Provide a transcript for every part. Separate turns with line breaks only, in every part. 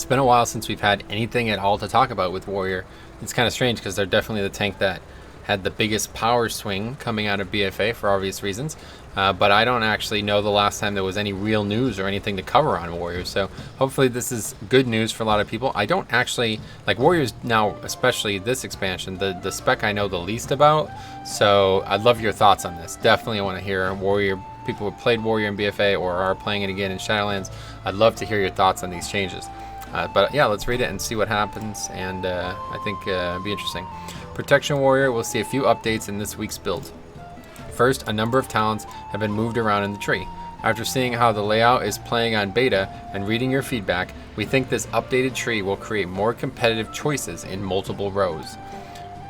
been a while since we've had anything at all to talk about with Warrior. It's kind of strange because they're definitely the tank that had the biggest power swing coming out of BFA for obvious reasons. But I don't actually know the last time there was any real news or anything to cover on Warriors. So hopefully this is good news for a lot of people. I don't actually, like Warriors now, especially this expansion, the spec I know the least about. So I'd love your thoughts on this. Definitely want to hear Warrior, people who played Warrior in BFA or are playing it again in Shadowlands. I'd love to hear your thoughts on these changes. But yeah, let's read it and see what happens, and I think it'll be interesting. Protection Warrior will see a few updates in this week's build. First, a number of talents have been moved around in the tree. After seeing how the layout is playing on beta and reading your feedback, we think this updated tree will create more competitive choices in multiple rows.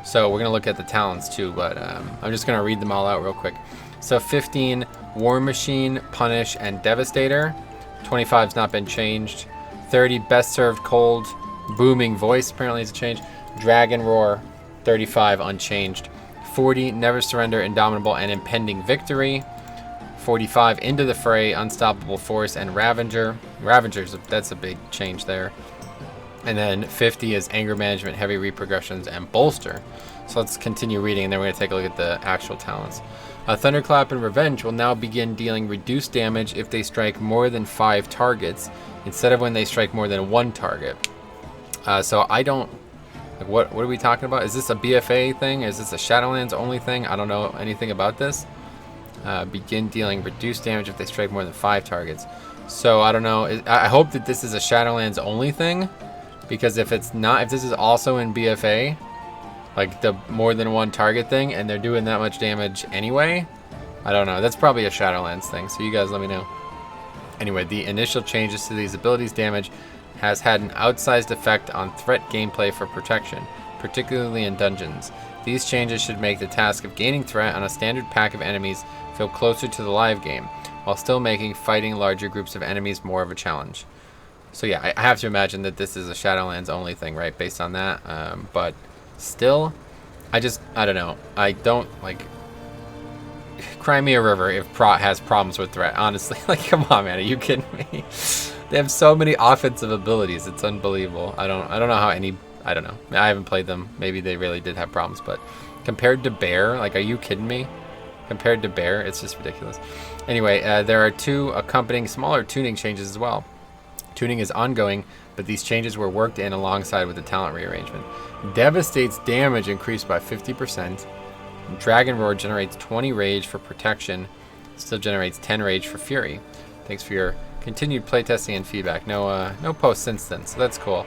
So we're going to look at the talents too, but I'm just going to read them all out real quick. So 15, War Machine, Punish, and Devastator. 25's not been changed. 30, Best Served Cold, Booming Voice apparently is a change. Dragon Roar, 35 unchanged. 40, Never Surrender, Indomitable, and Impending Victory. 45, Into the Fray, Unstoppable Force, and Ravanger. Ravenger's that's a big change there. And then 50 is Anger Management, Heavy Repercussions, and Bolster. So let's continue reading, and then we're going to take a look at the actual talents. Thunderclap and Revenge will now begin dealing reduced damage if they strike more than 5 targets, instead of when they strike more than 1 target. So I don't... Like what are we talking about? Is this a BFA thing? Is this a Shadowlands only thing? I don't know anything about this. Begin dealing reduced damage if they strike more than 5 targets. So I don't know. I hope that this is a Shadowlands only thing, because if it's not, if this is also in BFA, like the more than 1 target thing, and they're doing that much damage anyway, I don't know. That's probably a Shadowlands thing. So you guys let me know. Anyway, the initial changes to these abilities' damage has had an outsized effect on threat gameplay for protection, particularly in dungeons. These changes should make the task of gaining threat on a standard pack of enemies feel closer to the live game, while still making fighting larger groups of enemies more of a challenge. So yeah, I have to imagine that this is a Shadowlands only thing, right, based on that. But still, I don't know. I don't, like, cry me a river if Prot has problems with threat, honestly. Like, come on, man, are you kidding me? They have so many offensive abilities, it's unbelievable. I don't know how any, I don't know. I haven't played them. Maybe they really did have problems, but compared to Bear, like, are you kidding me? Compared to Bear, it's just ridiculous. Anyway, there are 2 accompanying smaller tuning changes as well. Tuning is ongoing, but these changes were worked in alongside with the talent rearrangement. Devastate's damage increased by 50%. Dragon Roar generates 20 rage for protection, still generates 10 rage for fury. Thanks for your continued playtesting and feedback. No posts since then, so that's cool.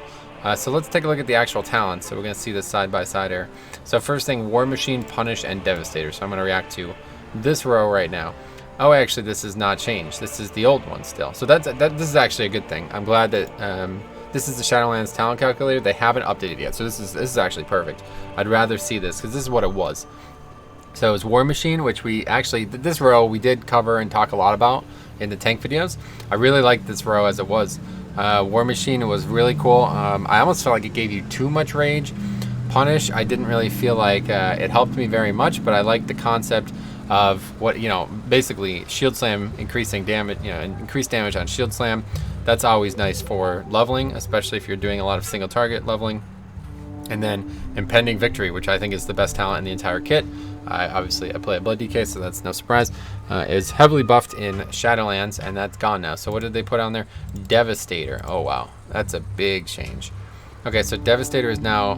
So let's take a look at the actual talents. So we're going to see this side by side here. So first thing, War Machine, Punish, and Devastator. So I'm going to react to this row right now. Oh, actually, this is not changed. This is the old one still. So this is actually a good thing. I'm glad that this is the Shadowlands talent calculator. They haven't updated yet, so this is actually perfect. I'd rather see this because this is what it was. So it was War Machine, which we actually, this row we did cover and talk a lot about in the tank videos. I really liked this row as it was. War Machine was really cool. I almost felt like it gave you too much rage. Punish, I didn't really feel like it helped me very much, but I liked the concept of what, basically Shield Slam increasing damage, increased damage on Shield Slam. That's always nice for leveling, especially if you're doing a lot of single target leveling. And then Impending Victory, which I think is the best talent in the entire kit. Obviously, I play a Blood DK, so that's no surprise. Is heavily buffed in Shadowlands, and that's gone now. So what did they put on there? Devastator. Oh, wow. That's a big change. Okay, so Devastator is now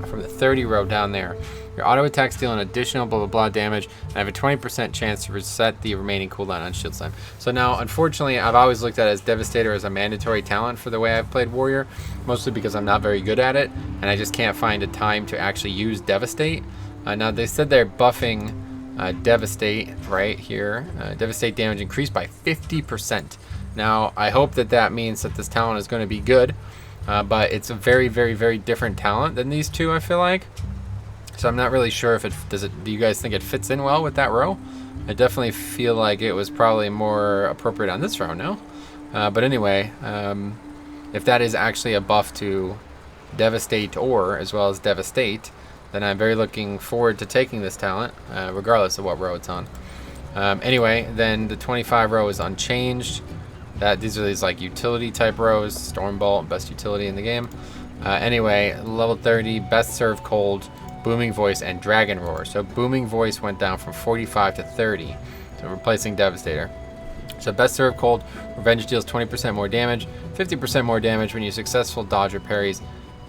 from the 30 row down there. Your auto attacks deal an additional blah blah blah damage and have a 20% chance to reset the remaining cooldown on Shield Slam. So now, unfortunately, I've always looked at it as Devastator as a mandatory talent for the way I've played Warrior, mostly because I'm not very good at it, and I just can't find a time to actually use Devastate. Now, they said they're buffing Devastate right here. Devastate damage increased by 50%. Now, I hope that means that this talent is going to be good, but it's a very, very, very different talent than these two, I feel like. So I'm not really sure if do you guys think it fits in well with that row? I definitely feel like it was probably more appropriate on this row, no? But anyway, if that is actually a buff to Devastator as well as Devastate, then I'm very looking forward to taking this talent, regardless of what row it's on. Anyway, then the 25 row is unchanged. These are these like utility type rows. Stormbolt, best utility in the game. Anyway, level 30, best serve cold, booming voice, and dragon roar. So booming voice went down from 45 to 30, so replacing Devastator. So best serve cold, Ravanger deals 20% more damage, 50% more damage when you successful dodge or parries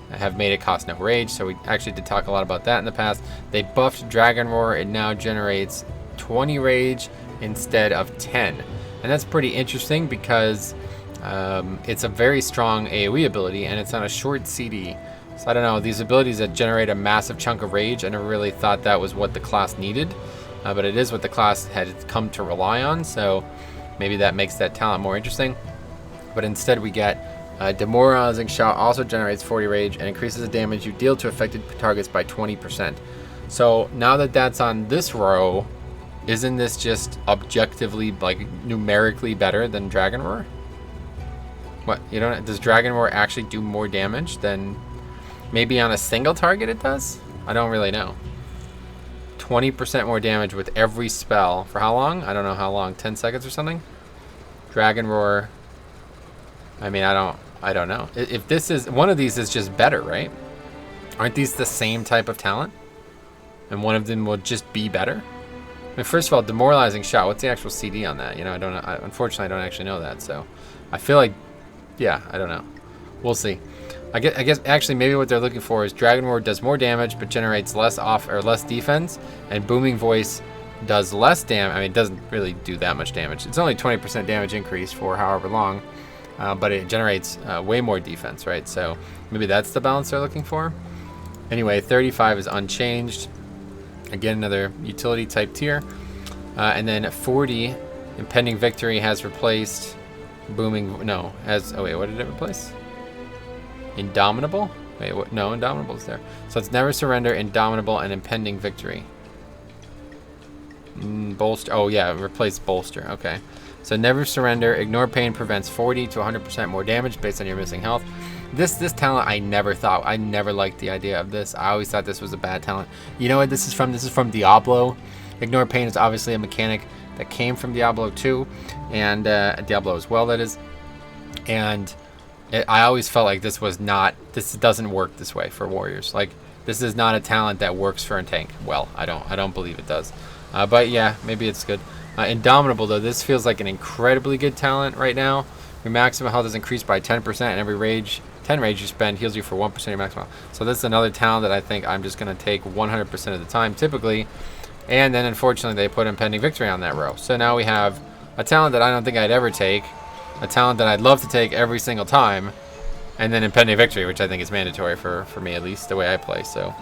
have made it cost no rage. So we actually did talk a lot about that in the past. They buffed dragon roar. It now generates 20 rage instead of 10. And that's pretty interesting because it's a very strong AoE ability and it's on a short CD. So I don't know, these abilities that generate a massive chunk of rage, I never really thought that was what the class needed. But it is what the class had come to rely on, so maybe that makes that talent more interesting. But instead we get Demoralizing Shot also generates 40 rage and increases the damage you deal to affected targets by 20%. So now that that's on this row, isn't this just objectively, like, numerically better than Dragon Roar? What, you don't, does Dragon Roar actually do more damage than maybe on a single target it does? I don't really know. 20% more damage with every spell. For how long? I don't know how long. 10 seconds or something? Dragon Roar. I mean, I don't know. If this is, one of these is just better, right? Aren't these the same type of talent? And one of them will just be better? I mean, first of all, Demoralizing Shot, what's the actual CD on that? You know, unfortunately, I don't actually know that, so I feel like, yeah, I don't know. We'll see. I guess actually maybe what they're looking for is Dragon Roar does more damage but generates less defense, and Booming Voice does less damage. I mean, it doesn't really do that much damage. It's only 20% damage increase for however long, but it generates way more defense, right? So maybe that's the balance they're looking for. Anyway, 35 is unchanged. Again, another utility type tier. And then 40, Impending Victory has replaced Booming, no, has, oh wait, what did it replace? Indomitable? Wait, what? No, Indomitable's there. So it's Never Surrender, Indomitable, and Impending Victory. Bolster, oh yeah, replace Bolster, okay. So Never Surrender, Ignore Pain prevents 40 to 100% more damage based on your missing health. This talent I never liked the idea of this. I always thought this was a bad talent. You know what this is from? This is from Diablo. Ignore Pain is obviously a mechanic that came from Diablo 2, and Diablo as well, that is. And I always felt like this doesn't work this way for warriors. Like, this is not a talent that works for a tank. Well, I don't believe it does. But yeah, maybe it's good. Indomitable though, this feels like an incredibly good talent right now. Your maximum health is increased by 10%, and every 10 rage you spend heals you for 1% of your maximum health. So this is another talent that I think I'm just going to take 100% of the time, typically. And then unfortunately they put Impending Victory on that row. So now we have a talent that I don't think I'd ever take, a talent that I'd love to take every single time, and then Impending Victory, which I think is mandatory for me, at least the way I play. So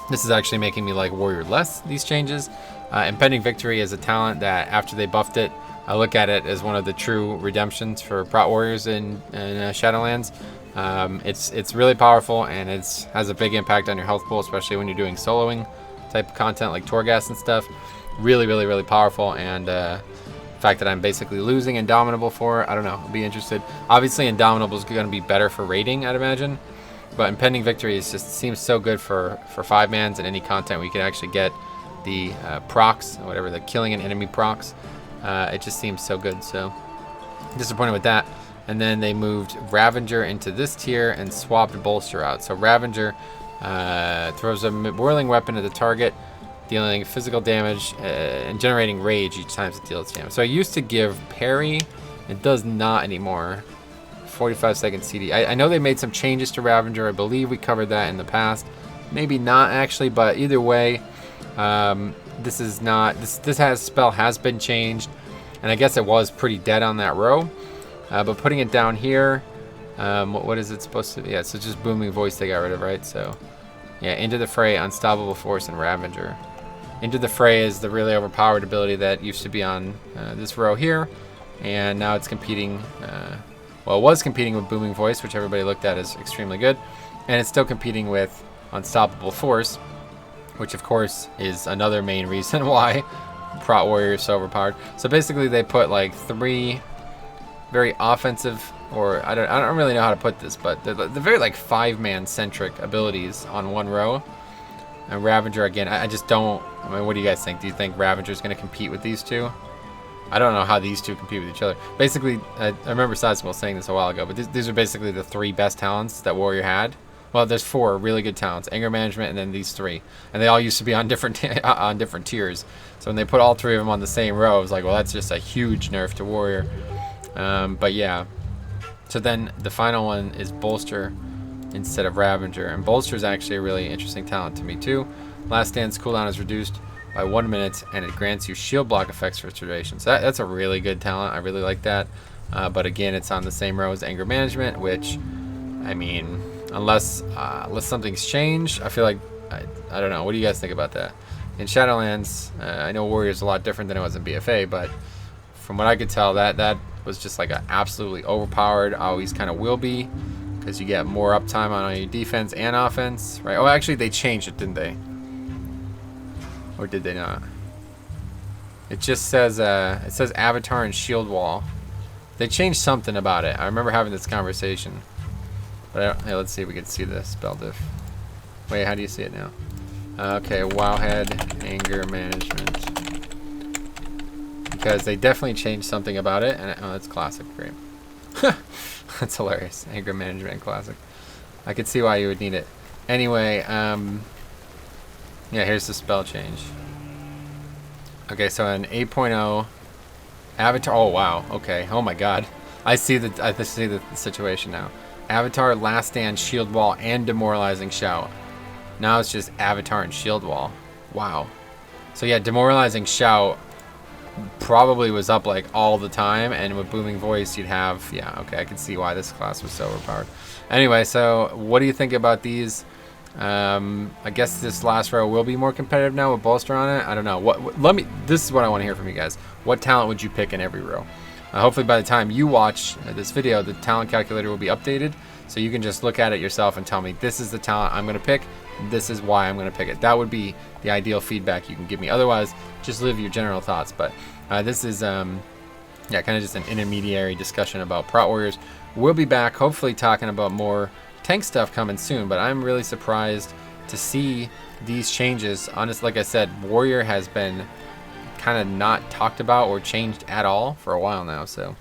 this is actually making me like Warrior less, these changes. Impending Victory is a talent that after they buffed it, I look at it as one of the true redemptions for Prot Warriors in Shadowlands. It's really powerful, and it has a big impact on your health pool, especially when you're doing soloing type of content like Torghast and stuff. Really, really, really powerful, and the fact that I'm basically losing Indomitable for it, I don't know, I'll be interested. Obviously Indomitable is going to be better for raiding, I'd imagine, but Impending Victory seems so good for 5-mans and any content where you can actually get the procs, whatever, the killing an enemy procs. It just seems so good, so disappointed with that. And then they moved Ravanger into this tier and swapped Bolster out. So Ravanger throws a whirling weapon at the target, dealing physical damage and generating rage each time it deals damage. So I used to give parry, it does not anymore. 45-second CD. I know they made some changes to Ravanger. I believe we covered that in the past. Maybe not actually, but either way, this is not, this spell has been changed, and I guess it was pretty dead on that row, but putting it down here, what is it supposed to be? Yeah, so just Booming Voice they got rid of, right? So yeah, Into the Fray, Unstoppable Force, and Ravager. Into the Fray is the really overpowered ability that used to be on this row here, and now it's competing, well, it was competing with Booming Voice, which everybody looked at as extremely good, and it's still competing with Unstoppable Force, which of course is another main reason why Prot Warrior is so overpowered. So basically they put like 3 very offensive, or I don't really know how to put this, but the very like 5-man centric abilities on one row. And Ravager again, I just don't, I mean, what do you guys think? Do you think Ravager is going to compete with these two? I don't know how these two compete with each other. Basically, I remember Sizable saying this a while ago, but these are basically the 3 best talents that Warrior had. Well, there's 4 really good talents: anger management, and then these 3, and they all used to be on different on different tiers. So when they put all 3 of them on the same row, I was like, well, that's just a huge nerf to Warrior. But yeah. So then the final one is Bolster instead of Ravanger, and Bolster is actually a really interesting talent to me too. Last Stand's cooldown is reduced by 1 minute, and it grants you shield block effects for duration. So that's a really good talent. I really like that. But again, it's on the same row as anger management, which, I mean, unless something's changed, I feel like I don't know. What do you guys think about that? In Shadowlands, I know Warrior's a lot different than it was in BFA, but from what I could tell, that was just like an absolutely overpowered, always kind of will be, because you get more uptime on your defense and offense, right? Oh, actually, they changed it, didn't they? Or did they not? It just says Avatar and Shield Wall. They changed something about it. I remember having this conversation. But let's see if we can see the spell diff. Wait, how do you see it now? Okay, Wowhead, anger management. Because they definitely changed something about it, and oh, that's classic, great. That's hilarious. Anger management classic. I could see why you would need it. Anyway, yeah, here's the spell change. Okay, so in 8.0, Avatar. Oh wow. Okay. Oh my God. I see the situation now. Avatar, Last Stand, Shield Wall, and Demoralizing Shout. Now it's just Avatar and Shield Wall. Wow. So yeah, Demoralizing Shout probably was up like all the time, and with Booming Voice you'd have, yeah, okay, I can see why this class was so overpowered. Anyway, so what do you think about these? I guess this last row will be more competitive now with Bolster on it. I don't know. This is what I want to hear from you guys. What talent would you pick in every row? Hopefully by the time you watch this video, the talent calculator will be updated, so you can just look at it yourself and tell me, this is the talent I'm going to pick, this is why I'm going to pick it. That would be the ideal feedback you can give me. Otherwise, just leave your general thoughts. But this is, yeah, kind of just an intermediary discussion about Prot Warriors. We'll be back, hopefully talking about more tank stuff coming soon, but I'm really surprised to see these changes. Honestly, like I said, Warrior has been kind of not talked about or changed at all for a while now, so